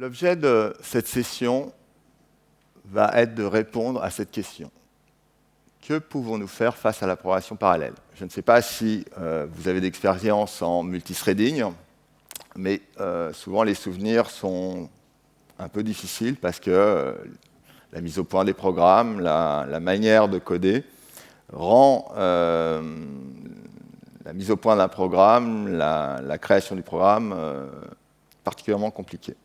L'objet de cette session va être de répondre à cette question. Que pouvons-nous faire face à la programmation parallèle? Je ne sais pas si vous avez d'expérience en multithreading, mais souvent les souvenirs sont un peu difficiles parce que la mise au point des programmes, la manière de coder rend la mise au point d'un programme, la création du programme particulièrement compliquée.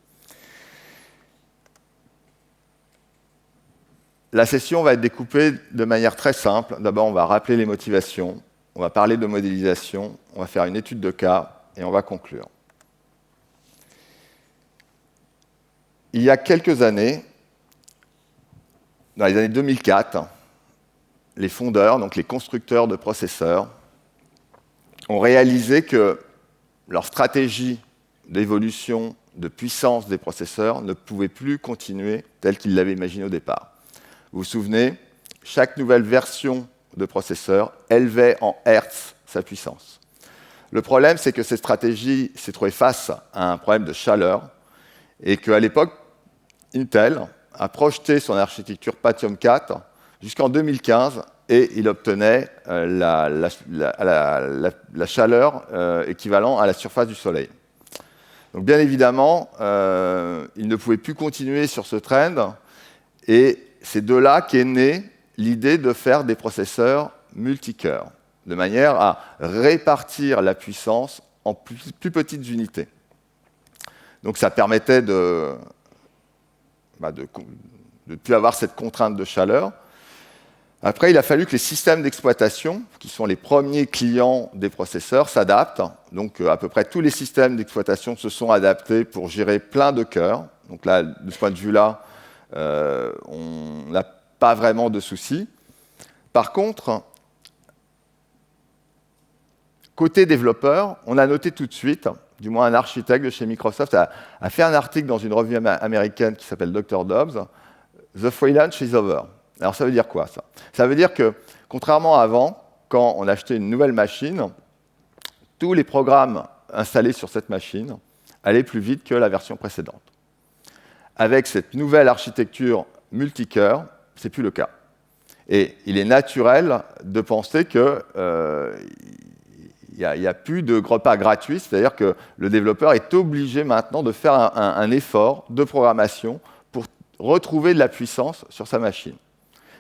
La session va être découpée de manière très simple. D'abord, on va rappeler les motivations, on va parler de modélisation, on va faire une étude de cas et on va conclure. Il y a quelques années, dans les années 2004, les fondeurs, donc les constructeurs de processeurs, ont réalisé que leur stratégie d'évolution de puissance des processeurs ne pouvait plus continuer telle qu'ils l'avaient imaginé au départ. Vous vous souvenez, chaque nouvelle version de processeur élevait en Hertz sa puissance. Le problème, c'est que cette stratégie s'est trouvée face à un problème de chaleur et qu'à l'époque, Intel a projeté son architecture Pentium 4 jusqu'en 2015 et il obtenait la chaleur équivalente à la surface du Soleil. Donc bien évidemment, il ne pouvait plus continuer sur ce trend et c'est de là qu'est née l'idée de faire des processeurs multicœurs, de manière à répartir la puissance en plus petites unités. Donc ça permettait de ne plus avoir cette contrainte de chaleur. Après, il a fallu que les systèmes d'exploitation, qui sont les premiers clients des processeurs, s'adaptent. Donc à peu près tous les systèmes d'exploitation se sont adaptés pour gérer plein de cœurs. Donc là, de ce point de vue-là, on n'a pas vraiment de soucis. Par contre, côté développeur, on a noté tout de suite, du moins un architecte de chez Microsoft a fait un article dans une revue américaine qui s'appelle Dr. Dobbs, « The free lunch is over ». Alors ça veut dire quoi, ça? Ça veut dire que, contrairement à avant, quand on achetait une nouvelle machine, tous les programmes installés sur cette machine allaient plus vite que la version précédente. Avec cette nouvelle architecture multicœur, ce n'est plus le cas. Et il est naturel de penser qu'il n'y a plus de repas gratuits, c'est-à-dire que le développeur est obligé maintenant de faire un effort de programmation pour retrouver de la puissance sur sa machine.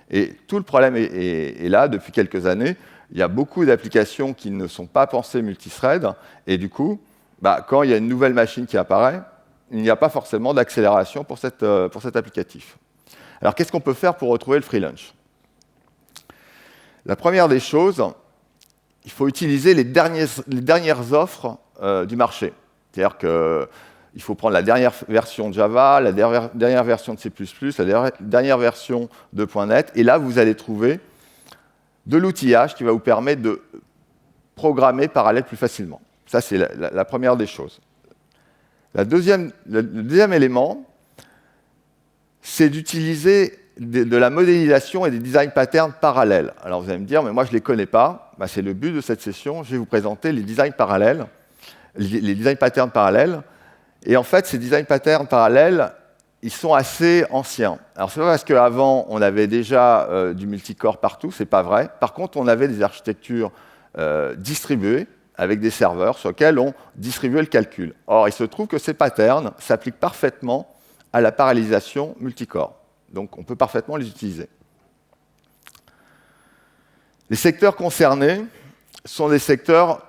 Et tout le problème est là depuis quelques années. Il y a beaucoup d'applications qui ne sont pas pensées multithread, et du coup, quand il y a une nouvelle machine qui apparaît, il n'y a pas forcément d'accélération pour cet applicatif. Alors, qu'est-ce qu'on peut faire pour retrouver le free lunch? La première des choses, il faut utiliser les dernières offres du marché. C'est-à-dire qu'il faut prendre la dernière version de Java, la dernière version de C++, la dernière version de .NET, et là, vous allez trouver de l'outillage qui va vous permettre de programmer parallèle plus facilement. Ça, c'est la première des choses. Le deuxième élément, c'est d'utiliser de la modélisation et des design patterns parallèles. Alors vous allez me dire, mais moi je ne les connais pas. C'est le but de cette session. Je vais vous présenter les design parallèles, les design patterns parallèles. Et en fait, ces design patterns parallèles, ils sont assez anciens. Alors c'est pas parce qu'avant on avait déjà du multicore partout, c'est pas vrai. Par contre, on avait des architectures distribuées avec des serveurs sur lesquels on distribuait le calcul. Or, il se trouve que ces patterns s'appliquent parfaitement à la parallélisation multicore. Donc, on peut parfaitement les utiliser. Les secteurs concernés sont des secteurs,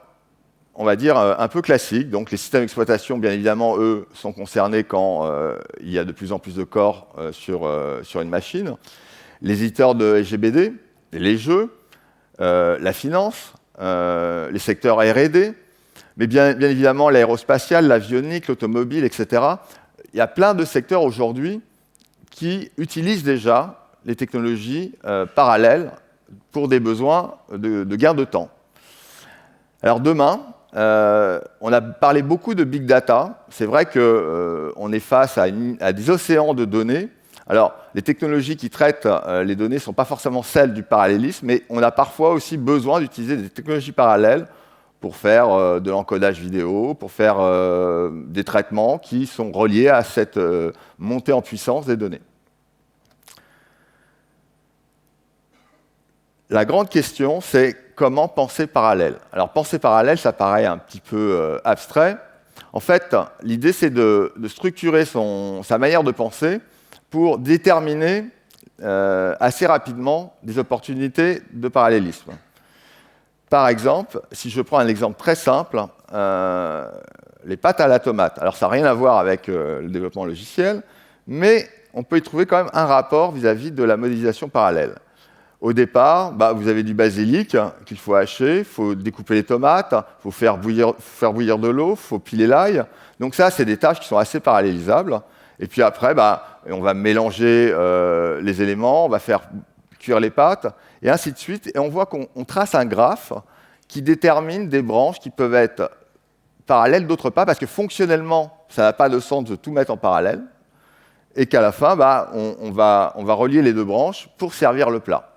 on va dire, un peu classiques. Donc, les systèmes d'exploitation, bien évidemment, eux, sont concernés quand il y a de plus en plus de corps sur une machine. Les éditeurs de SGBD, les jeux, la finance, les secteurs R&D, mais bien évidemment l'aérospatiale, l'avionique, l'automobile, etc. Il y a plein de secteurs aujourd'hui qui utilisent déjà les technologies parallèles pour des besoins de gain de temps. Alors demain, on a parlé beaucoup de big data. C'est vrai qu'on est face à des océans de données. Alors, les technologies qui traitent les données ne sont pas forcément celles du parallélisme, mais on a parfois aussi besoin d'utiliser des technologies parallèles pour faire de l'encodage vidéo, pour faire des traitements qui sont reliés à cette montée en puissance des données. La grande question, c'est comment penser parallèle. Alors, penser parallèle, ça paraît un petit peu abstrait. En fait, l'idée, c'est de structurer sa manière de penser pour déterminer assez rapidement des opportunités de parallélisme. Par exemple, si je prends un exemple très simple, les pâtes à la tomate. Alors, ça n'a rien à voir avec le développement logiciel, mais on peut y trouver quand même un rapport vis-à-vis de la modélisation parallèle. Au départ, vous avez du basilic qu'il faut hacher, il faut découper les tomates, il faut faire bouillir de l'eau, il faut piler l'ail. Donc ça, c'est des tâches qui sont assez parallélisables. Et puis après, on va mélanger les éléments, on va faire cuire les pâtes, et ainsi de suite. Et on voit qu'on trace un graphe qui détermine des branches qui peuvent être parallèles, d'autres pas, parce que fonctionnellement, ça n'a pas de sens de tout mettre en parallèle, et qu'à la fin, on va relier les deux branches pour servir le plat.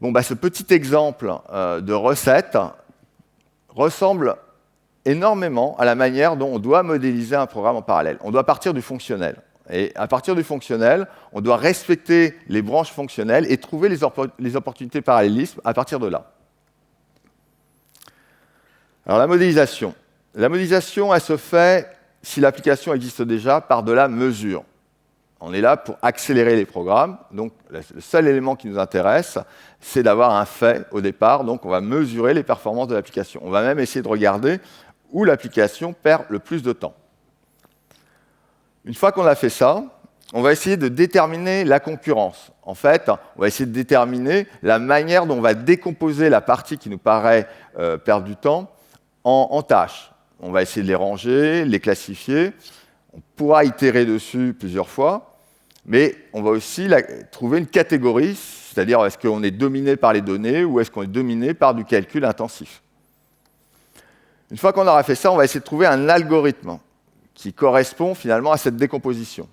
Bon, ce petit exemple de recette ressemble énormément à la manière dont on doit modéliser un programme en parallèle. On doit partir du fonctionnel. Et à partir du fonctionnel, on doit respecter les branches fonctionnelles et trouver les opportunités de parallélisme à partir de là. Alors la modélisation. La modélisation, elle se fait, si l'application existe déjà, par de la mesure. On est là pour accélérer les programmes. Donc, le seul élément qui nous intéresse, c'est d'avoir un fait au départ. Donc, on va mesurer les performances de l'application. On va même essayer de regarder où l'application perd le plus de temps. Une fois qu'on a fait ça, on va essayer de déterminer la concurrence. En fait, on va essayer de déterminer la manière dont on va décomposer la partie qui nous paraît perdre du temps en tâches. On va essayer de les ranger, les classifier. On pourra itérer dessus plusieurs fois. Mais on va aussi trouver une catégorie, c'est-à-dire est-ce qu'on est dominé par les données ou est-ce qu'on est dominé par du calcul intensif. Une fois qu'on aura fait ça, on va essayer de trouver un algorithme qui correspond finalement à cette décomposition.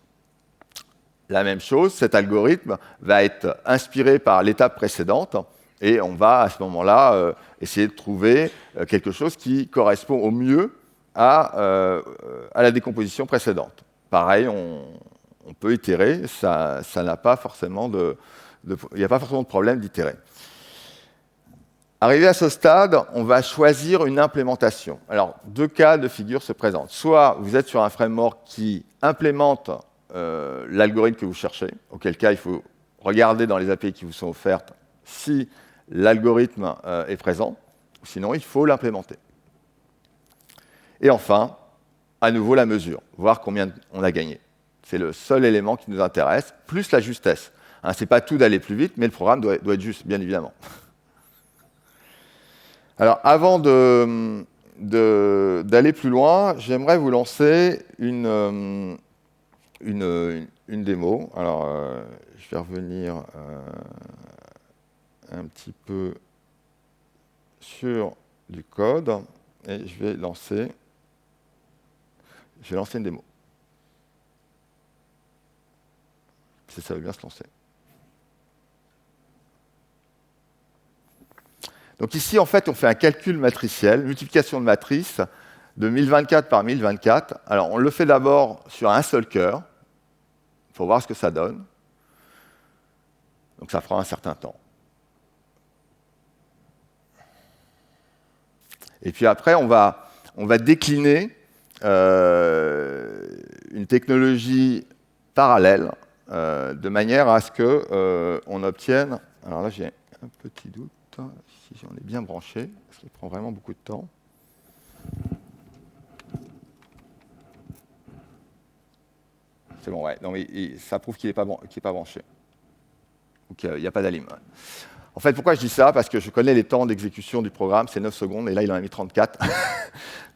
La même chose, cet algorithme va être inspiré par l'étape précédente et on va à ce moment-là essayer de trouver quelque chose qui correspond au mieux à la décomposition précédente. Pareil, on peut itérer, ça n'a pas forcément il n'y a pas forcément de problème d'itérer. Arrivé à ce stade, on va choisir une implémentation. Alors, deux cas de figure se présentent. Soit vous êtes sur un framework qui implémente l'algorithme que vous cherchez, auquel cas il faut regarder dans les API qui vous sont offertes si l'algorithme est présent, sinon il faut l'implémenter. Et enfin, à nouveau la mesure, voir combien on a gagné. C'est le seul élément qui nous intéresse, plus la justesse. Ce n'est pas tout d'aller plus vite, mais le programme doit être juste, bien évidemment. Alors, avant d'aller plus loin, j'aimerais vous lancer une démo. Alors, je vais revenir un petit peu sur du code et je vais lancer une démo. Si ça veut bien se lancer. Donc ici, en fait, on fait un calcul matriciel, multiplication de matrice de 1024 par 1024. Alors, on le fait d'abord sur un seul cœur. Il faut voir ce que ça donne. Donc, ça prend un certain temps. Et puis après, on va décliner une technologie parallèle de manière à ce qu'on obtienne... Alors là, j'ai un petit doute. Si on est bien branché, parce qu'il prend vraiment beaucoup de temps. C'est bon, ouais. Non, mais ça prouve qu'il n'est pas branché. Donc, il n'y a pas d'alim. En fait, pourquoi je dis ça? Parce que je connais les temps d'exécution du programme, c'est 9 secondes, et là, il en a mis 34.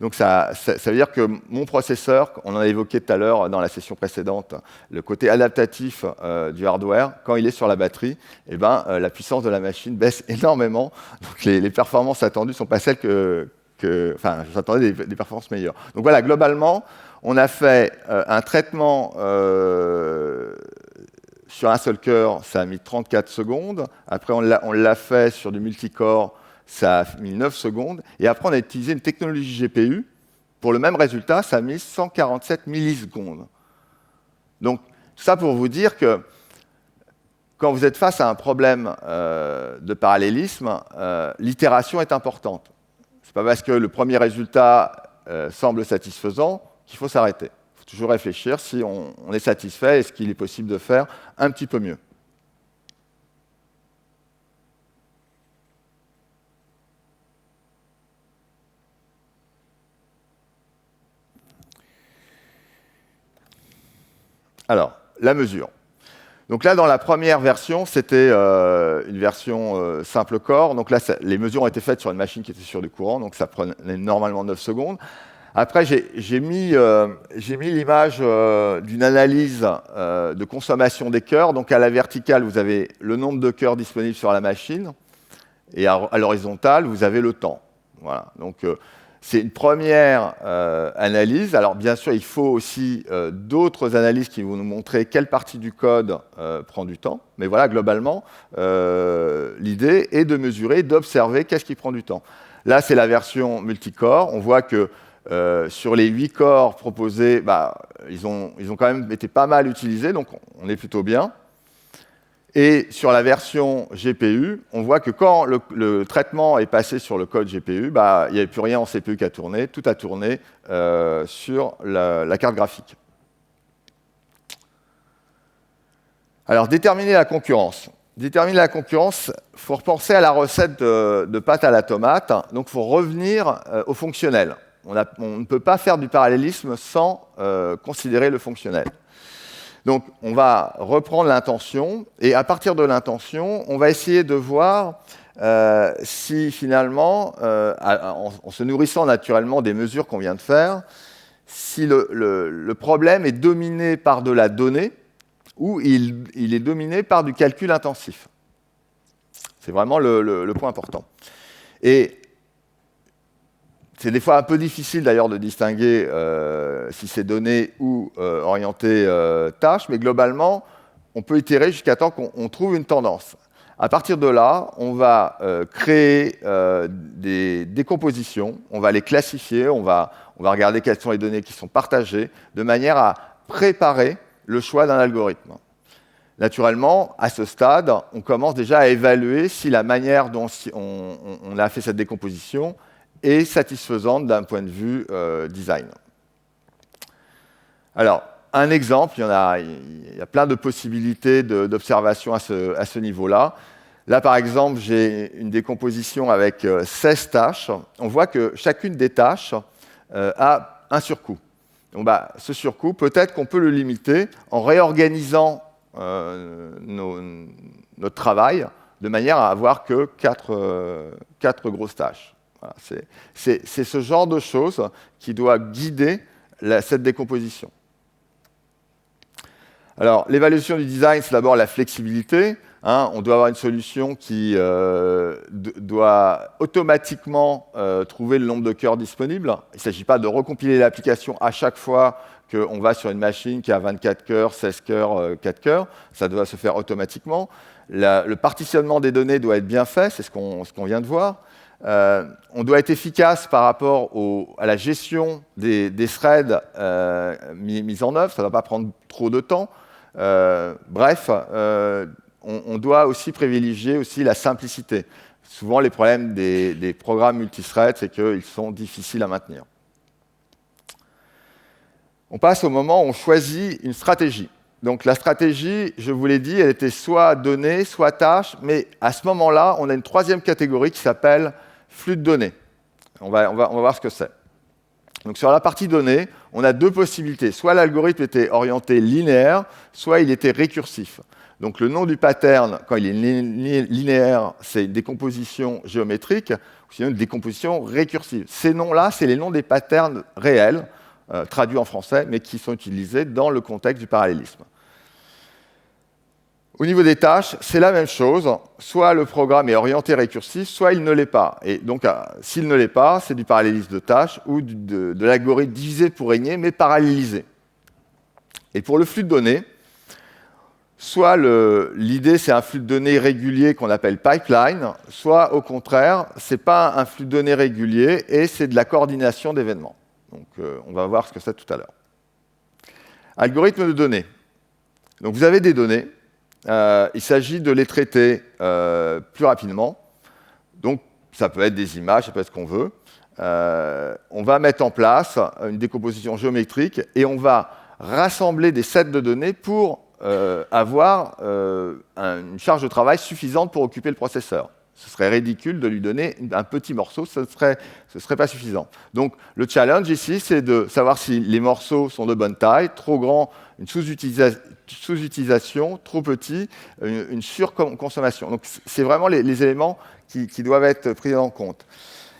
Donc, ça veut dire que mon processeur, on en a évoqué tout à l'heure dans la session précédente, le côté adaptatif du hardware, quand il est sur la batterie, la puissance de la machine baisse énormément. Donc, les performances attendues ne sont pas celles enfin, j'attendais des performances meilleures. Donc voilà, globalement, on a fait un traitement sur un seul cœur, ça a mis 34 secondes. Après, on l'a fait sur du multicore, ça a mis 9 secondes. Et après, on a utilisé une technologie GPU. Pour le même résultat, ça a mis 147 millisecondes. Donc, tout ça pour vous dire que quand vous êtes face à un problème de parallélisme, l'itération est importante. Ce n'est pas parce que le premier résultat semble satisfaisant qu'il faut s'arrêter. Il faut toujours réfléchir si on est satisfait, est-ce qu'il est possible de faire un petit peu mieux. Alors, la mesure. Donc là, dans la première version, c'était une version simple core. Donc là, les mesures ont été faites sur une machine qui était sur du courant, donc ça prenait normalement 9 secondes. Après, j'ai mis l'image d'une analyse de consommation des cœurs. Donc à la verticale, vous avez le nombre de cœurs disponibles sur la machine, et à l'horizontale, vous avez le temps. Voilà. Donc c'est une première analyse. Alors bien sûr, il faut aussi d'autres analyses qui vont nous montrer quelle partie du code prend du temps. Mais voilà, globalement, l'idée est de mesurer, d'observer qu'est-ce qui prend du temps. Là, c'est la version multicore. On voit que sur les 8 corps proposés, ils ont quand même été pas mal utilisés, donc on est plutôt bien. Et sur la version GPU, on voit que quand le traitement est passé sur le code GPU, il n'y avait plus rien en CPU qui a tourné, tout a tourné sur la carte graphique. Alors, déterminer la concurrence. Déterminer la concurrence, il faut repenser à la recette de pâte à la tomate. Donc, il faut revenir au fonctionnel. On ne peut pas faire du parallélisme sans considérer le fonctionnel. Donc, on va reprendre l'intention, et à partir de l'intention, on va essayer de voir si finalement, en se nourrissant naturellement des mesures qu'on vient de faire, si le problème est dominé par de la donnée ou il est dominé par du calcul intensif. C'est vraiment le point important. Et c'est des fois un peu difficile d'ailleurs de distinguer si c'est donné ou orienté tâche, mais globalement, on peut itérer jusqu'à temps qu'on trouve une tendance. À partir de là, on va créer des décompositions, on va les classifier, on va regarder quelles sont les données qui sont partagées, de manière à préparer le choix d'un algorithme. Naturellement, à ce stade, on commence déjà à évaluer si la manière dont on a fait cette décomposition est satisfaisante d'un point de vue design. Alors, un exemple, il y a plein de possibilités d'observation à ce niveau-là. Là, par exemple, j'ai une décomposition avec 16 tâches. On voit que chacune des tâches a un surcoût. Donc, ce surcoût, peut-être qu'on peut le limiter en réorganisant notre travail de manière à avoir que 4 grosses tâches. Voilà, c'est ce genre de choses qui doit guider cette décomposition. Alors, l'évaluation du design, c'est d'abord la flexibilité. On doit avoir une solution qui doit automatiquement trouver le nombre de cœurs disponibles. Il ne s'agit pas de recompiler l'application à chaque fois qu'on va sur une machine qui a 24 cœurs, 16 cœurs, 4 cœurs. Ça doit se faire automatiquement. Le partitionnement des données doit être bien fait, c'est ce qu'on vient de voir. On doit être efficace par rapport à la gestion des threads mis en œuvre, ça ne doit pas prendre trop de temps. Bref, on doit aussi privilégier aussi la simplicité. Souvent, les problèmes des programmes multithreads, c'est qu'ils sont difficiles à maintenir. On passe au moment où on choisit une stratégie. Donc la stratégie, je vous l'ai dit, elle était soit donnée, soit tâche, mais à ce moment-là, on a une troisième catégorie qui s'appelle flux de données. On va voir ce que c'est. Donc sur la partie données, on a deux possibilités. Soit l'algorithme était orienté linéaire, soit il était récursif. Donc le nom du pattern, quand il est linéaire, c'est une décomposition géométrique, ou sinon une décomposition récursive. Ces noms-là, c'est les noms des patterns réels, traduits en français, mais qui sont utilisés dans le contexte du parallélisme. Au niveau des tâches, c'est la même chose. Soit le programme est orienté récursif, soit il ne l'est pas. Et donc, s'il ne l'est pas, c'est du parallélisme de tâches ou de l'algorithme divisé pour régner, mais parallélisé. Et pour le flux de données, soit l'idée c'est un flux de données régulier qu'on appelle pipeline, soit au contraire, ce n'est pas un flux de données régulier et c'est de la coordination d'événements. Donc on va voir ce que c'est tout à l'heure. Algorithme de données. Donc vous avez des données, il s'agit de les traiter plus rapidement. Donc ça peut être des images, ça peut être ce qu'on veut. On va mettre en place une décomposition géométrique et on va rassembler des sets de données pour avoir une charge de travail suffisante pour occuper le processeur. Ce serait ridicule de lui donner un petit morceau, ce serait pas suffisant. Donc le challenge ici, c'est de savoir si les morceaux sont de bonne taille, trop grands, une sous-utilisation, trop petit, une surconsommation. Donc c'est vraiment les éléments qui doivent être pris en compte.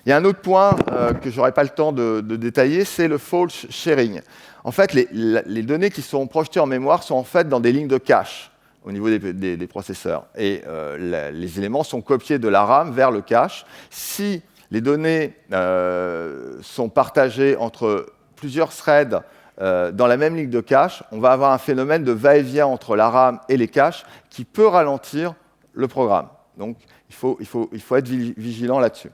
Il y a un autre point que je n'aurai pas le temps de détailler, c'est le fault sharing. En fait, les données qui sont projetées en mémoire sont en fait dans des lignes de cache au niveau des processeurs. Et les éléments sont copiés de la RAM vers le cache. Si les données sont partagées entre plusieurs threads dans la même ligne de cache, on va avoir un phénomène de va-et-vient entre la RAM et les caches qui peut ralentir le programme. Donc, il faut être vigilant là-dessus.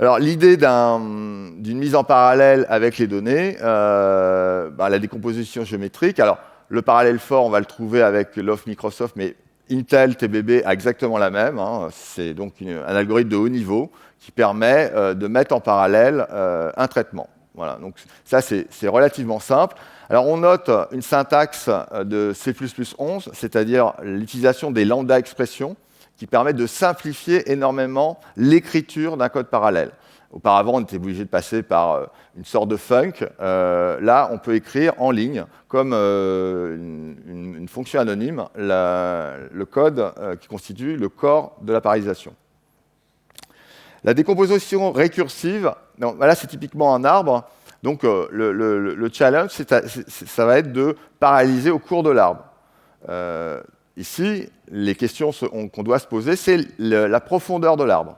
Alors, l'idée d'une mise en parallèle avec les données, la décomposition géométrique. Alors, le parallèle fort, on va le trouver avec l'offre Microsoft, mais Intel TBB a exactement la même. Hein. C'est donc un algorithme de haut niveau qui permet de mettre en parallèle un traitement. Voilà, donc ça, c'est relativement simple. Alors, on note une syntaxe de C++11, c'est-à-dire l'utilisation des lambda expressions, qui permet de simplifier énormément l'écriture d'un code parallèle. Auparavant, on était obligé de passer par une sorte de func. Là, on peut écrire en ligne, comme une fonction anonyme, le code qui constitue le corps de la parallélisation. La décomposition récursive, là, c'est typiquement un arbre. Donc, le challenge, ça va être de paralléliser au cours de l'arbre. Ici, les questions qu'on doit se poser, c'est la profondeur de l'arbre.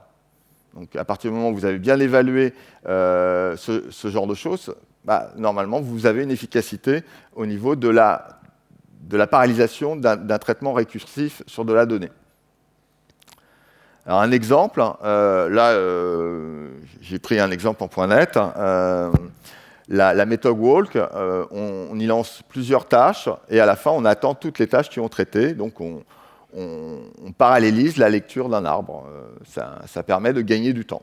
Donc, à partir du moment où vous avez bien évalué ce genre de choses, normalement, vous avez une efficacité au niveau de la parallélisation d'un traitement récursif sur de la donnée. Alors, un exemple, j'ai pris un exemple en .NET. La méthode walk, on y lance plusieurs tâches et à la fin, on attend toutes les tâches qui ont traité. Donc, on parallélise la lecture d'un arbre. Ça permet de gagner du temps.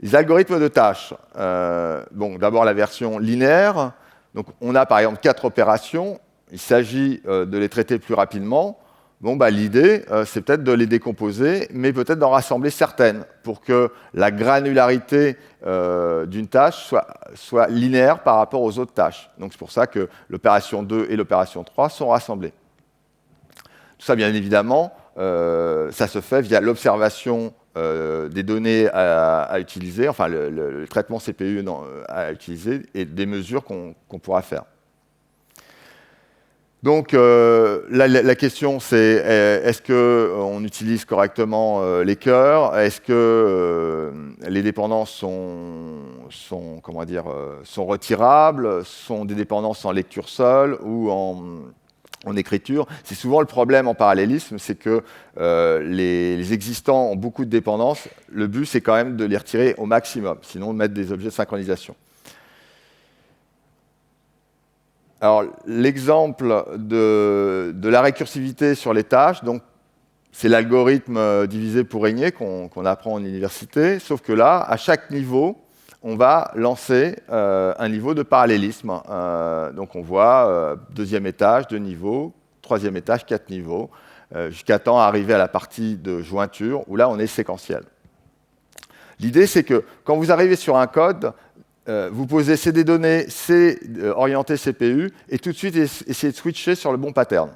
Les algorithmes de tâches. D'abord, la version linéaire. Donc, on a par exemple 4 opérations. Il s'agit de les traiter plus rapidement. L'idée, c'est peut-être de les décomposer, mais peut-être d'en rassembler certaines pour que la granularité d'une tâche soit linéaire par rapport aux autres tâches. Donc c'est pour ça que l'opération 2 et l'opération 3 sont rassemblées. Tout ça, bien évidemment, ça se fait via l'observation des données à utiliser, enfin le traitement CPU à utiliser et des mesures qu'on pourra faire. Donc, la question, c'est est-ce qu'on utilise correctement les cœurs? Est-ce que les dépendances sont retirables? Sont des dépendances en lecture seule ou en écriture? C'est souvent le problème en parallélisme, c'est que les existants ont beaucoup de dépendances. Le but, c'est quand même de les retirer au maximum, sinon de mettre des objets de synchronisation. Alors, l'exemple de la récursivité sur les tâches, donc, c'est l'algorithme divisé pour régner qu'on apprend en université, sauf que là, à chaque niveau, on va lancer un niveau de parallélisme. Donc, on voit deuxième étage, 2 niveaux, troisième étage, 4 niveaux, jusqu'à temps arriver à la partie de jointure, où là, on est séquentiel. L'idée, c'est que quand vous arrivez sur un code, vous posez CD données, c'est orienté CPU, et tout de suite essayez de switcher sur le bon pattern.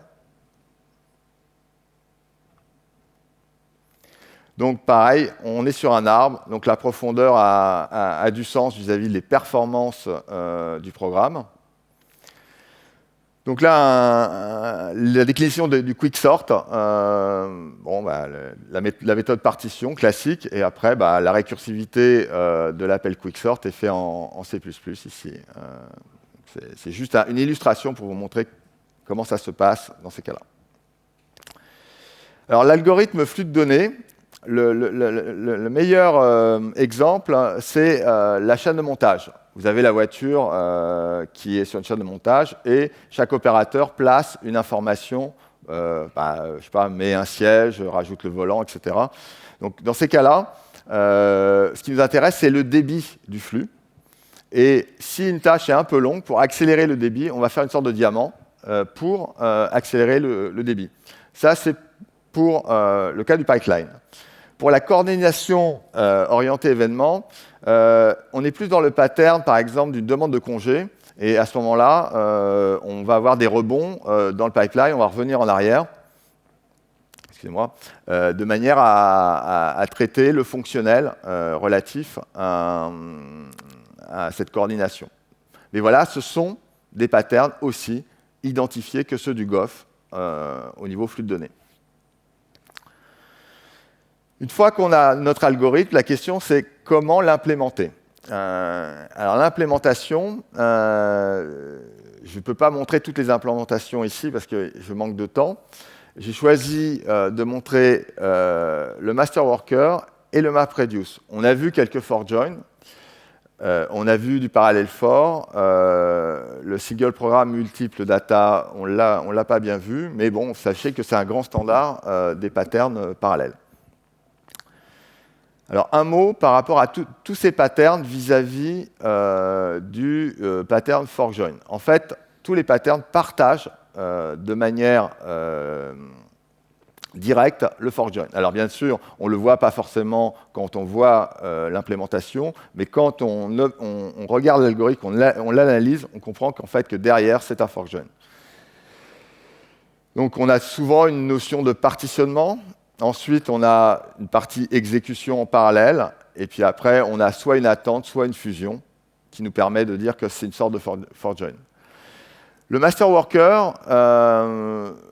Donc pareil, on est sur un arbre, donc la profondeur a du sens vis-à-vis des performances du programme. Donc là, la déclinaison du quicksort, la méthode partition classique, et après, la récursivité de l'appel quicksort est faite en C++ ici. C'est juste une illustration pour vous montrer comment ça se passe dans ces cas-là. Alors, l'algorithme flux de données, le meilleur exemple, c'est la chaîne de montage. Vous avez la voiture qui est sur une chaîne de montage et chaque opérateur place une information, je sais pas, met un siège, rajoute le volant, etc. Donc, dans ces cas-là, ce qui nous intéresse, c'est le débit du flux. Et si une tâche est un peu longue, pour accélérer le débit, on va faire une sorte de diamant pour accélérer le débit. Ça, c'est pour le cas du pipeline. Pour la coordination orientée événement, on est plus dans le pattern, par exemple, d'une demande de congé. Et à ce moment-là, on va avoir des rebonds dans le pipeline, on va revenir en arrière, excusez-moi, de manière à traiter le fonctionnel relatif à cette coordination. Mais voilà, ce sont des patterns aussi identifiés que ceux du GOF au niveau flux de données. Une fois qu'on a notre algorithme, la question c'est comment l'implémenter. Alors l'implémentation, je ne peux pas montrer toutes les implémentations ici parce que je manque de temps. J'ai choisi de montrer le master worker et le MapReduce. On a vu quelques for join, on a vu du parallèle for, le single programme multiple data, on l'a pas bien vu, mais bon, sachez que c'est un grand standard des patterns parallèles. Alors, un mot par rapport à tous ces patterns vis-à-vis du pattern for join. En fait, tous les patterns partagent de manière directe le for join. Alors, bien sûr, on ne le voit pas forcément quand on voit l'implémentation, mais quand on regarde l'algorithme, on l'analyse, on comprend qu'en fait, que derrière, c'est un for join. Donc, on a souvent une notion de partitionnement. Ensuite, on a une partie exécution en parallèle, et puis après, on a soit une attente, soit une fusion, qui nous permet de dire que c'est une sorte de for join. Le master worker,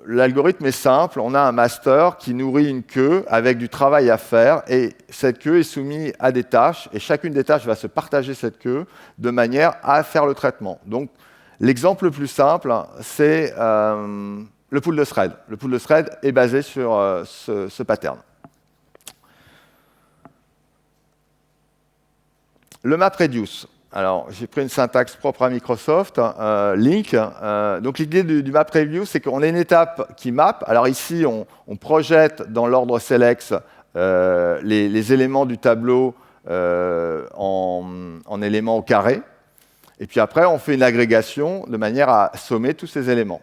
l'algorithme est simple. On a un master qui nourrit une queue avec du travail à faire, et cette queue est soumise à des tâches, et chacune des tâches va se partager cette queue de manière à faire le traitement. Donc, l'exemple le plus simple, c'est le pool de thread. Le pool de thread est basé sur ce pattern. Le MapReduce. Alors, j'ai pris une syntaxe propre à Microsoft, link. Donc, l'idée du MapReduce, c'est qu'on a une étape qui map. Alors ici, on projette dans l'ordre select les éléments du tableau en éléments au carré. Et puis après, on fait une agrégation de manière à sommer tous ces éléments.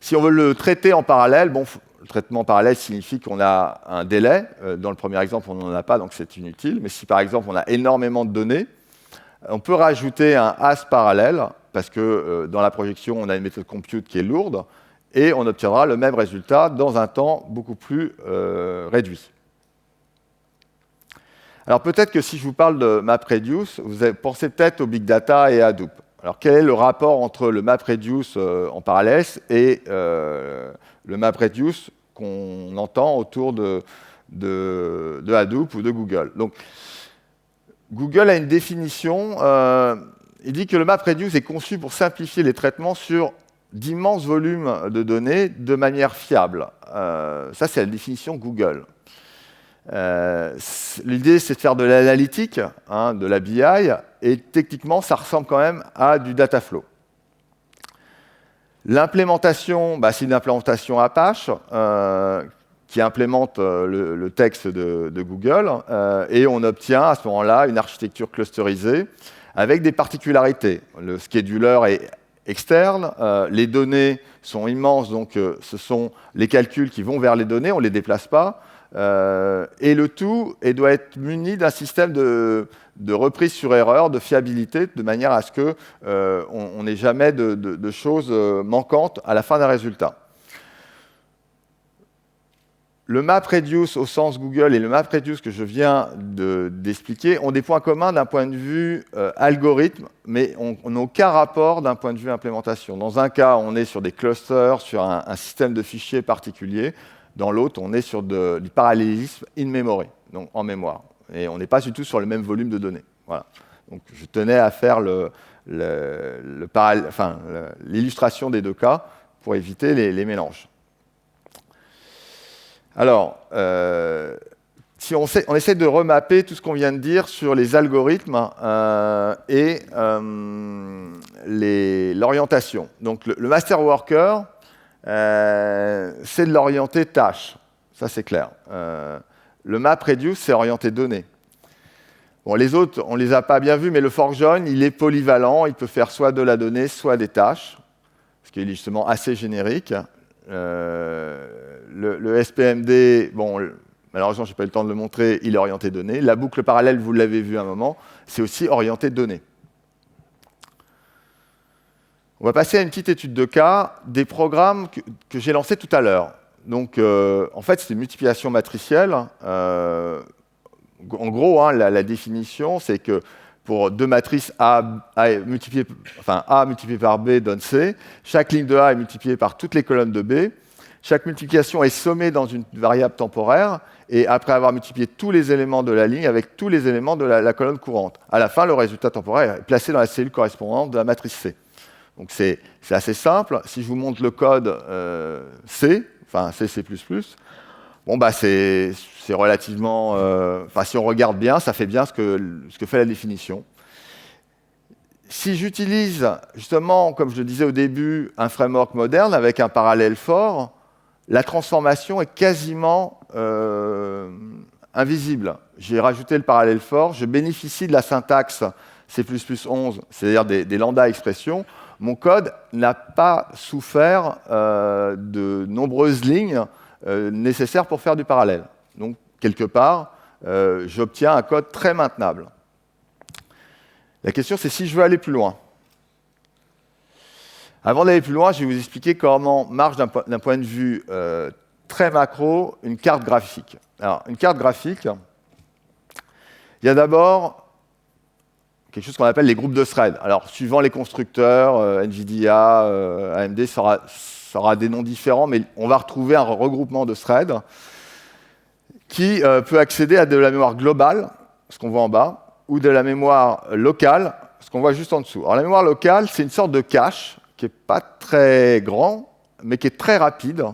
Si on veut le traiter en parallèle, bon, le traitement en parallèle signifie qu'on a un délai. Dans le premier exemple, on n'en a pas, donc c'est inutile. Mais si par exemple, on a énormément de données, on peut rajouter un as parallèle, parce que dans la projection, on a une méthode compute qui est lourde, et on obtiendra le même résultat dans un temps beaucoup plus réduit. Alors peut-être que si je vous parle de MapReduce, vous pensez peut-être au Big Data et à Hadoop. Alors, quel est le rapport entre le MapReduce en parallèle et le MapReduce qu'on entend autour de Hadoop ou de Google? Donc, Google a une définition. Il dit que le MapReduce est conçu pour simplifier les traitements sur d'immenses volumes de données de manière fiable. Ça, c'est la définition Google. L'idée, c'est de faire de l'analytique, de la BI, et techniquement, ça ressemble quand même à du data flow. L'implémentation, c'est une implémentation Apache qui implémente le texte de Google, et on obtient à ce moment-là une architecture clusterisée avec des particularités. Le scheduler est externe, les données sont immenses, donc ce sont les calculs qui vont vers les données, on ne les déplace pas. Et le tout doit être muni d'un système de reprise sur erreur, de fiabilité, de manière à ce qu'on n'ait jamais de choses manquantes à la fin d'un résultat. Le MapReduce au sens Google et le MapReduce que je viens d'expliquer ont des points communs d'un point de vue algorithme, mais on n'a aucun rapport d'un point de vue implémentation. Dans un cas, on est sur des clusters, sur un système de fichiers particulier. Dans l'autre, on est sur du parallélisme in memory, donc en mémoire. Et on n'est pas du tout sur le même volume de données. Voilà. Donc, je tenais à faire l'illustration des deux cas pour éviter les mélanges. Alors, si on essaie de remapper tout ce qu'on vient de dire sur les algorithmes et l'orientation. Donc, le master worker, c'est de l'orienter tâche. Ça, c'est clair. Le MapReduce, c'est orienté données. Bon, les autres, on ne les a pas bien vus, mais le forkjoin, il est polyvalent. Il peut faire soit de la donnée, soit des tâches, ce qui est justement assez générique. Le SPMD, bon, malheureusement, je n'ai pas eu le temps de le montrer, il est orienté données. La boucle parallèle, vous l'avez vu à un moment, c'est aussi orienté données. On va passer à une petite étude de cas des programmes que j'ai lancés tout à l'heure. Donc, en fait, c'est une multiplication matricielle. En gros, hein, la définition, c'est que pour deux matrices A multipliées par B donne C. Chaque ligne de A est multipliée par toutes les colonnes de B. Chaque multiplication est sommée dans une variable temporaire. Et après avoir multiplié tous les éléments de la ligne avec tous les éléments de la colonne courante. À la fin, le résultat temporaire est placé dans la cellule correspondante de la matrice C. Donc c'est assez simple. Si je vous montre le code C, enfin C++, bon, bah c'est relativement... si on regarde bien, ça fait bien ce que fait la définition. Si j'utilise justement, comme je le disais au début, un framework moderne avec un parallèle fort, la transformation est quasiment invisible. J'ai rajouté le parallèle fort, je bénéficie de la syntaxe C++11, c'est-à-dire des lambda expressions. Mon code n'a pas souffert de nombreuses lignes nécessaires pour faire du parallèle. Donc, quelque part, j'obtiens un code très maintenable. La question, c'est si je veux aller plus loin. Avant d'aller plus loin, je vais vous expliquer comment marche d'un point de vue très macro une carte graphique. Alors, une carte graphique, il y a d'abord quelque chose qu'on appelle les groupes de threads. Alors, suivant les constructeurs, NVIDIA, AMD, ça aura des noms différents, mais on va retrouver un regroupement de threads qui peut accéder à de la mémoire globale, ce qu'on voit en bas, ou de la mémoire locale, ce qu'on voit juste en dessous. Alors, la mémoire locale, c'est une sorte de cache qui n'est pas très grand, mais qui est très rapide,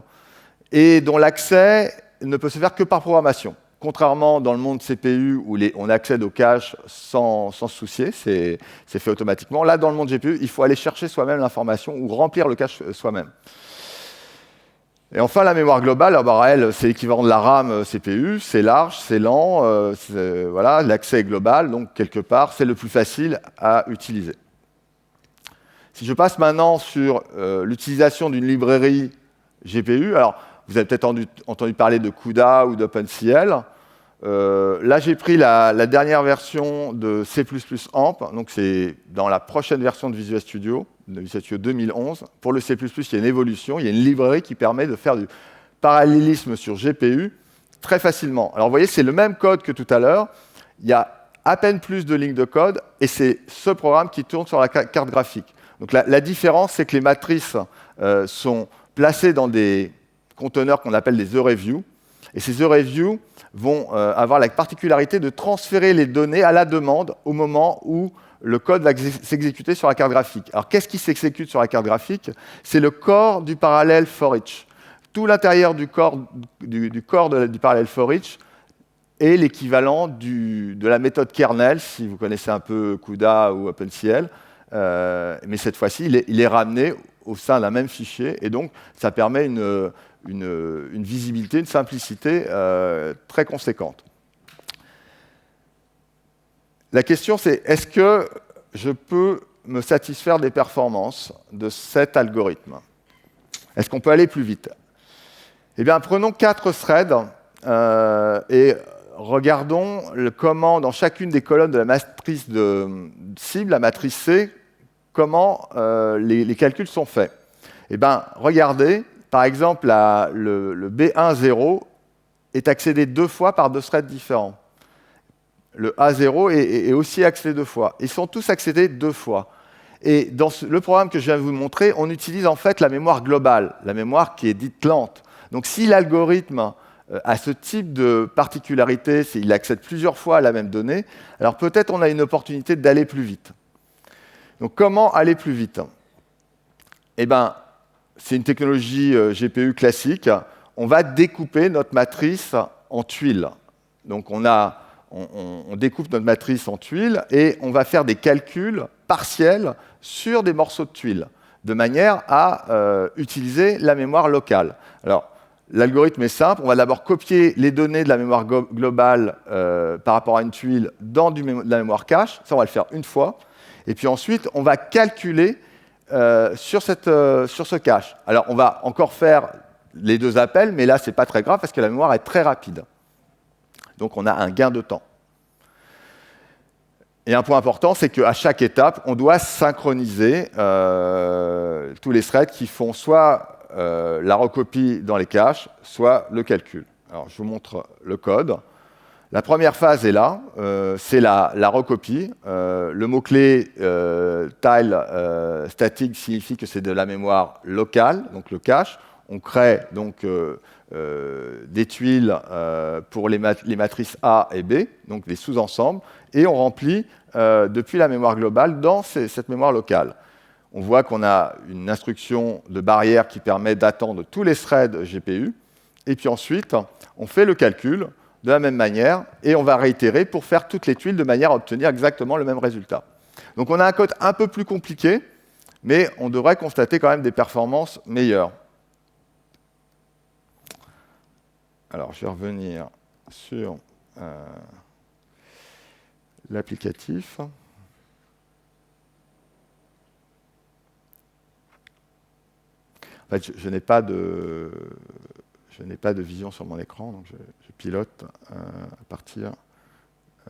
et dont l'accès ne peut se faire que par programmation. Contrairement dans le monde CPU où on accède au cache sans se soucier, c'est fait automatiquement. Là, dans le monde GPU, il faut aller chercher soi-même l'information ou remplir le cache soi-même. Et enfin, la mémoire globale, elle, c'est l'équivalent de la RAM CPU, c'est large, c'est lent, voilà, l'accès est global, donc quelque part, c'est le plus facile à utiliser. Si je passe maintenant sur l'utilisation d'une librairie GPU, alors vous avez peut-être entendu parler de CUDA ou d'OpenCL. Là, j'ai pris la dernière version de C++ AMP, donc c'est dans la prochaine version de Visual Studio 2011. Pour le C++, il y a une évolution, il y a une librairie qui permet de faire du parallélisme sur GPU très facilement. Alors vous voyez, c'est le même code que tout à l'heure, il y a à peine plus de lignes de code, et c'est ce programme qui tourne sur la carte graphique. Donc la différence, c'est que les matrices sont placées dans des conteneurs qu'on appelle des eReview, et ces eReview vont avoir la particularité de transférer les données à la demande au moment où le code va s'exécuter sur la carte graphique. Alors, qu'est-ce qui s'exécute sur la carte graphique? C'est le corps du parallèle for each. Tout l'intérieur du corps du parallèle for each est l'équivalent de la méthode kernel, si vous connaissez un peu CUDA ou OpenCL, mais cette fois-ci, il est ramené au sein d'un même fichier, et donc ça permet une visibilité, une simplicité très conséquente. La question, c'est est-ce que je peux me satisfaire des performances de cet algorithme? Est-ce qu'on peut aller plus vite? Eh bien, prenons 4 threads et regardons comment, dans chacune des colonnes de la matrice de cible, la matrice C, comment les calculs sont faits. Eh bien, regardez, par exemple, le B1.0 est accédé 2 fois par 2 threads différents. Le A0 est aussi accédé 2 fois. Ils sont tous accédés 2 fois. Et dans le programme que je viens de vous montrer, on utilise en fait la mémoire globale, la mémoire qui est dite lente. Donc si l'algorithme a ce type de particularité, s'il accède plusieurs fois à la même donnée, alors peut-être on a une opportunité d'aller plus vite. Donc comment aller plus vite? Eh bien, c'est une technologie GPU classique. On va découper notre matrice en tuiles. Donc on découpe notre matrice en tuiles et on va faire des calculs partiels sur des morceaux de tuiles, de manière à utiliser la mémoire locale. Alors, l'algorithme est simple. On va d'abord copier les données de la mémoire globale par rapport à une tuile dans de la mémoire cache. Ça, on va le faire une fois. Et puis ensuite, on va calculer sur ce cache. Alors, on va encore faire les deux appels, mais là, ce n'est pas très grave parce que la mémoire est très rapide. Donc, on a un gain de temps. Et un point important, c'est qu'à chaque étape, on doit synchroniser tous les threads qui font soit la recopie dans les caches, soit le calcul. Alors, je vous montre le code. La première phase est là, c'est la recopie. Le mot-clé tile static signifie que c'est de la mémoire locale, donc le cache. On crée donc des tuiles pour les matrices A et B, donc des sous-ensembles, et on remplit depuis la mémoire globale dans cette mémoire locale. On voit qu'on a une instruction de barrière qui permet d'attendre tous les threads GPU, et puis ensuite, on fait le calcul de la même manière, et on va réitérer pour faire toutes les tuiles de manière à obtenir exactement le même résultat. Donc on a un code un peu plus compliqué, mais on devrait constater quand même des performances meilleures. Alors, je vais revenir sur l'applicatif. En fait, je n'ai pas de vision sur mon écran, donc je pilote à partir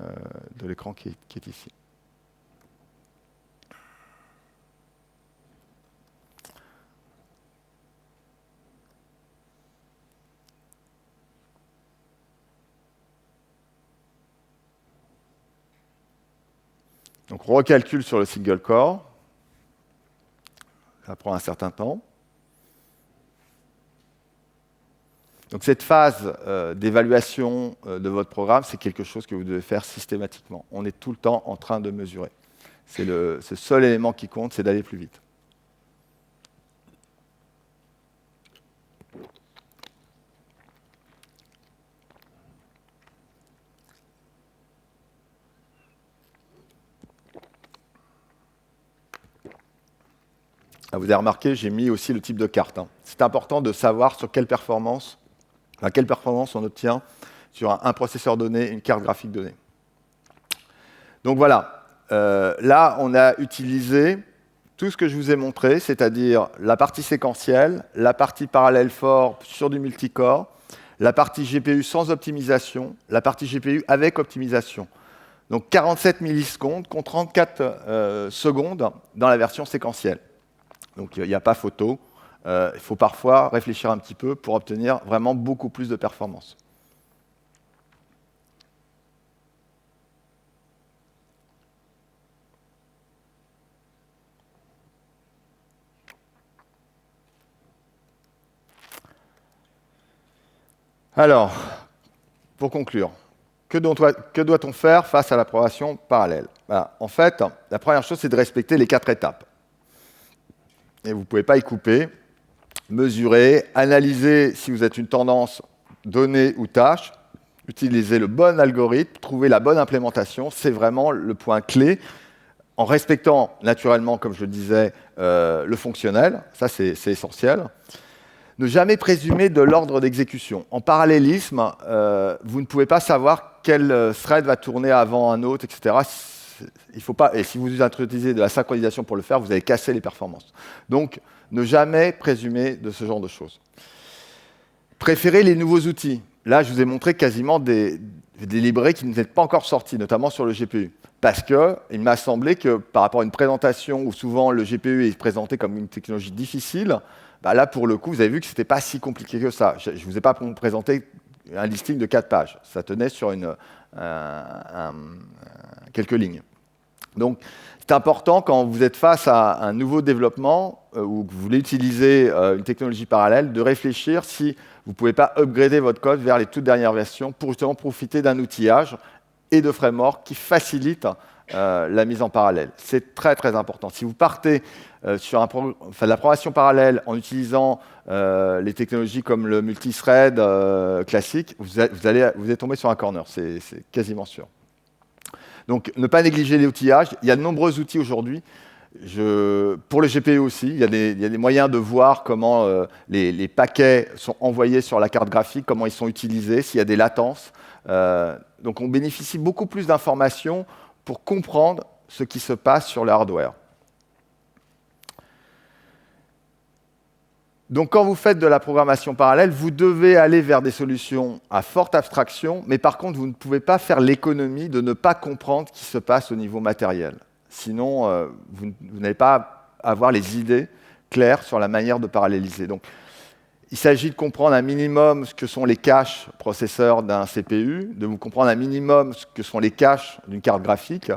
de l'écran qui est ici. Donc, on recalcule sur le single core. Ça prend un certain temps. Donc, cette phase d'évaluation de votre programme, c'est quelque chose que vous devez faire systématiquement. On est tout le temps en train de mesurer. C'est le seul élément qui compte, c'est d'aller plus vite. Ah, vous avez remarqué, j'ai mis aussi le type de carte. C'est important de savoir sur quelle performance on obtient sur un processeur donné, une carte graphique donnée. Donc voilà, là on a utilisé tout ce que je vous ai montré, c'est-à-dire la partie séquentielle, la partie parallèle fort sur du multicore, la partie GPU sans optimisation, la partie GPU avec optimisation. Donc 47 millisecondes contre 34 secondes dans la version séquentielle. Donc il n'y a pas photo. Il faut parfois réfléchir un petit peu pour obtenir vraiment beaucoup plus de performance. Alors, pour conclure, que doit-on faire face à la progression parallèle? En fait, la première chose, c'est de respecter les 4 étapes. Et vous ne pouvez pas y couper. Mesurer, analyser si vous êtes une tendance donnée ou tâche, utiliser le bon algorithme, trouver la bonne implémentation, c'est vraiment le point clé, en respectant naturellement, comme je le disais, le fonctionnel, ça c'est essentiel. Ne jamais présumer de l'ordre d'exécution. En parallélisme, vous ne pouvez pas savoir quel thread va tourner avant un autre, etc. Il faut pas, et si vous introduisez de la synchronisation pour le faire, vous allez casser les performances. Donc, ne jamais présumer de ce genre de choses. Préférez les nouveaux outils. Là, je vous ai montré quasiment des librairies qui n'étaient pas encore sorties, notamment sur le GPU. Parce qu'il m'a semblé que par rapport à une présentation où souvent le GPU est présenté comme une technologie difficile, là, pour le coup, vous avez vu que ce n'était pas si compliqué que ça. Je ne vous ai pas présenté un listing de 4 pages. Ça tenait sur quelques lignes. Donc, c'est important quand vous êtes face à un nouveau développement ou que vous voulez utiliser une technologie parallèle, de réfléchir si vous ne pouvez pas upgrader votre code vers les toutes dernières versions pour justement profiter d'un outillage et de framework qui facilite la mise en parallèle. C'est très très important. Si vous partez sur de la programmation parallèle en utilisant les technologies comme le multithread classique, vous êtes tombé sur un corner, c'est quasiment sûr. Donc ne pas négliger les outillages. Il y a de nombreux outils aujourd'hui. Pour le GPU aussi, il y a des moyens de voir comment les paquets sont envoyés sur la carte graphique, comment ils sont utilisés, s'il y a des latences. Donc on bénéficie beaucoup plus d'informations pour comprendre ce qui se passe sur le hardware. Donc quand vous faites de la programmation parallèle, vous devez aller vers des solutions à forte abstraction, mais par contre, vous ne pouvez pas faire l'économie de ne pas comprendre ce qui se passe au niveau matériel. Sinon, vous n'allez pas avoir les idées claires sur la manière de paralléliser. Donc, il s'agit de comprendre un minimum ce que sont les caches processeurs d'un CPU, de vous comprendre un minimum ce que sont les caches d'une carte graphique,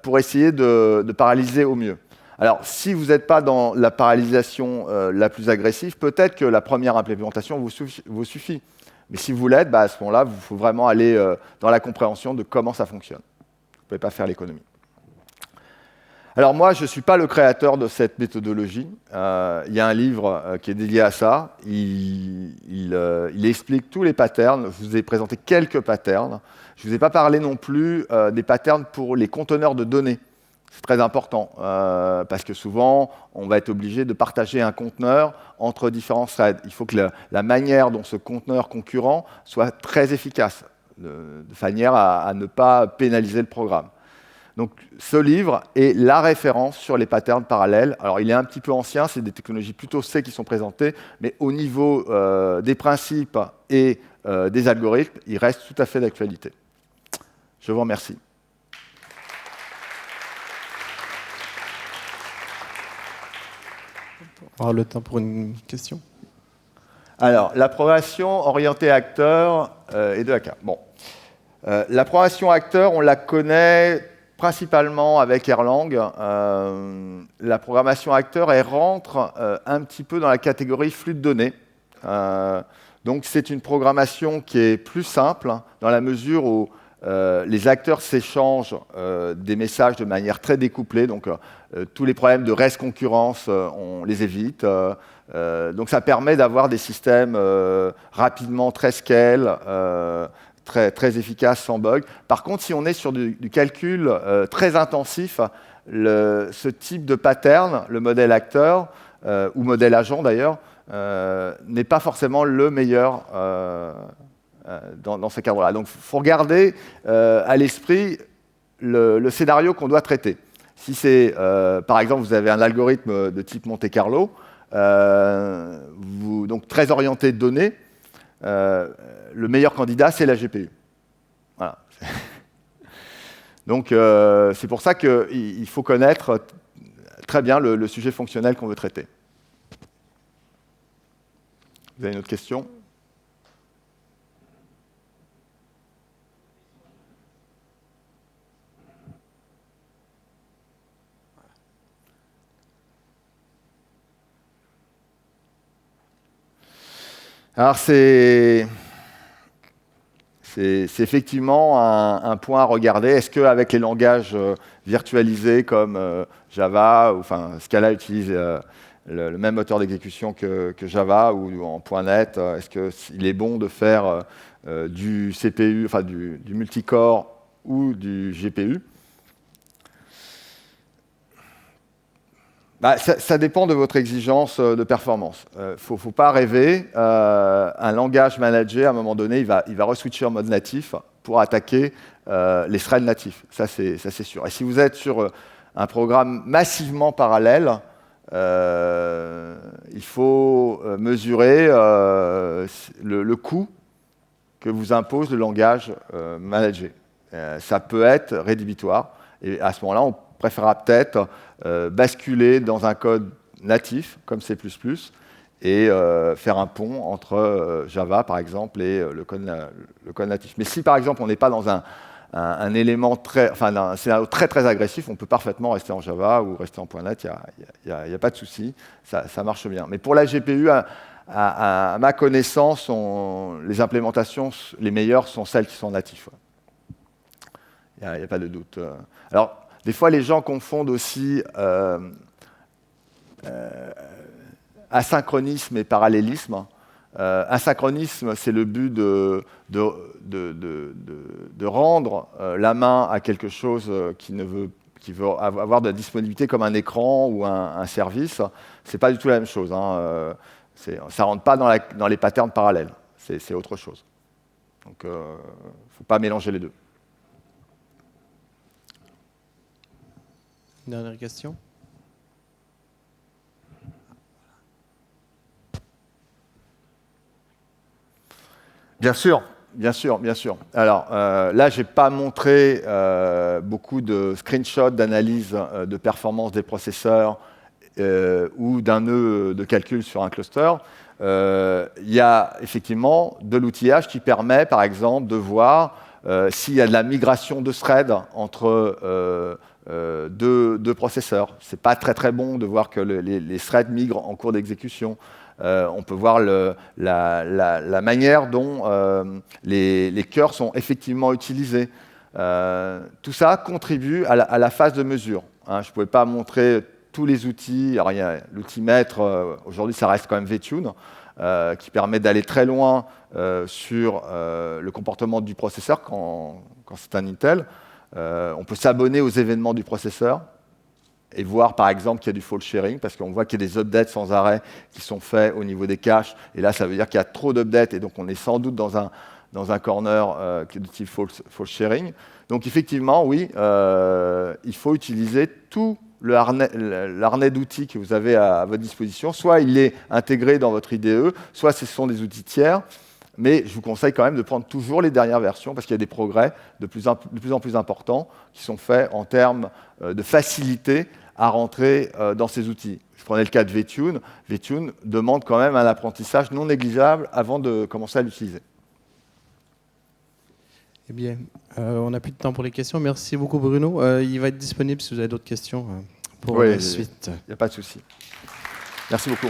pour essayer de paralléliser au mieux. Alors, si vous n'êtes pas dans la parallélisation la plus agressive, peut-être que la première implémentation vous suffit. Mais si vous l'êtes, à ce moment-là, il faut vraiment aller dans la compréhension de comment ça fonctionne. Vous ne pouvez pas faire l'économie. Alors moi, je ne suis pas le créateur de cette méthodologie. Il y a un livre qui est dédié à ça. Il explique tous les patterns. Je vous ai présenté quelques patterns. Je ne vous ai pas parlé non plus des patterns pour les conteneurs de données. C'est très important, parce que souvent, on va être obligé de partager un conteneur entre différents threads. Il faut que la manière dont ce conteneur concurrent soit très efficace, de manière à ne pas pénaliser le programme. Donc, ce livre est la référence sur les patterns parallèles. Alors, il est un petit peu ancien, c'est des technologies plutôt C qui sont présentées, mais au niveau des principes et des algorithmes, il reste tout à fait d'actualité. Je vous remercie. On aura le temps pour une question. Alors, la programmation orientée acteur et de AK. Bon. La programmation acteur, on la connaît principalement avec Erlang. La programmation acteur, elle rentre un petit peu dans la catégorie flux de données. Donc c'est une programmation qui est plus simple, dans la mesure où les acteurs s'échangent des messages de manière très découplée. Donc tous les problèmes de reste concurrence, on les évite. Donc ça permet d'avoir des systèmes rapidement très scale, très efficace, sans bug. Par contre, si on est sur du calcul très intensif, ce type de pattern, le modèle acteur, ou modèle agent d'ailleurs, n'est pas forcément le meilleur dans ce cadre-là. Donc, il faut regarder à l'esprit le scénario qu'on doit traiter. Si c'est, par exemple, vous avez un algorithme de type Monte Carlo, donc très orienté de données, le meilleur candidat, c'est la GPU. Voilà. Donc, c'est pour ça qu'il faut connaître très bien le sujet fonctionnel qu'on veut traiter. Vous avez une autre question ? Alors, c'est effectivement un point à regarder. Est-ce qu'avec les langages virtualisés comme Java, ou enfin Scala utilise le même moteur d'exécution que Java ou en .NET, est-ce qu'il est bon de faire du CPU, enfin du multicore ou du GPU? Ça dépend de votre exigence de performance. Il ne faut pas rêver. Un langage managé, à un moment donné, il va reswitcher en mode natif pour attaquer les threads natifs. Ça, c'est sûr. Et si vous êtes sur un programme massivement parallèle, il faut mesurer le coût que vous impose le langage managé. Ça peut être rédhibitoire. Et à ce moment-là, on préférera peut-être basculer dans un code natif, comme C++, et faire un pont entre Java, par exemple, et le code natif. Mais si, par exemple, on n'est pas dans un élément un scénario très, très agressif, on peut parfaitement rester en Java ou rester en .NET, il n'y a pas de souci, ça marche bien. Mais pour la GPU, à ma connaissance, les implémentations les meilleures sont celles qui sont natives. Il n'y a pas de doute. Alors, des fois, les gens confondent aussi asynchronisme et parallélisme. Asynchronisme, c'est le but de rendre la main à quelque chose qui veut avoir de la disponibilité comme un écran ou un service. Ce n'est pas du tout la même chose. Hein. Ça ne rentre pas dans les patterns parallèles. C'est autre chose. Donc, il ne faut pas mélanger les deux. Dernière question. Bien sûr, bien sûr, bien sûr. Alors là, je n'ai pas montré beaucoup de screenshots d'analyse de performance des processeurs ou d'un nœud de calcul sur un cluster. Il y a effectivement de l'outillage qui permet, par exemple, de voir s'il y a de la migration de threads entre deux processeurs. Ce n'est pas très très bon de voir que les threads migrent en cours d'exécution. On peut voir la manière dont les cœurs sont effectivement utilisés. Tout ça contribue à la phase de mesure. Hein. Je ne pouvais pas montrer tous les outils. Alors, il y a l'outil maître, aujourd'hui ça reste quand même VTune, qui permet d'aller très loin sur le comportement du processeur quand c'est un Intel. On peut s'abonner aux événements du processeur et voir par exemple qu'il y a du fault sharing, parce qu'on voit qu'il y a des updates sans arrêt qui sont faits au niveau des caches, et là ça veut dire qu'il y a trop d'updates, et donc on est sans doute dans un corner de type fault sharing. Donc effectivement, oui, il faut utiliser tout l'arnais d'outils que vous avez à votre disposition. Soit il est intégré dans votre IDE, soit ce sont des outils tiers. Mais je vous conseille quand même de prendre toujours les dernières versions parce qu'il y a des progrès de plus en plus importants qui sont faits en termes de facilité à rentrer dans ces outils. Je prenais le cas de VTune. VTune demande quand même un apprentissage non négligeable avant de commencer à l'utiliser. Eh bien, on n'a plus de temps pour les questions. Merci beaucoup Bruno. Il va être disponible si vous avez d'autres questions pour la suite. Il n'y a pas de souci. Merci beaucoup.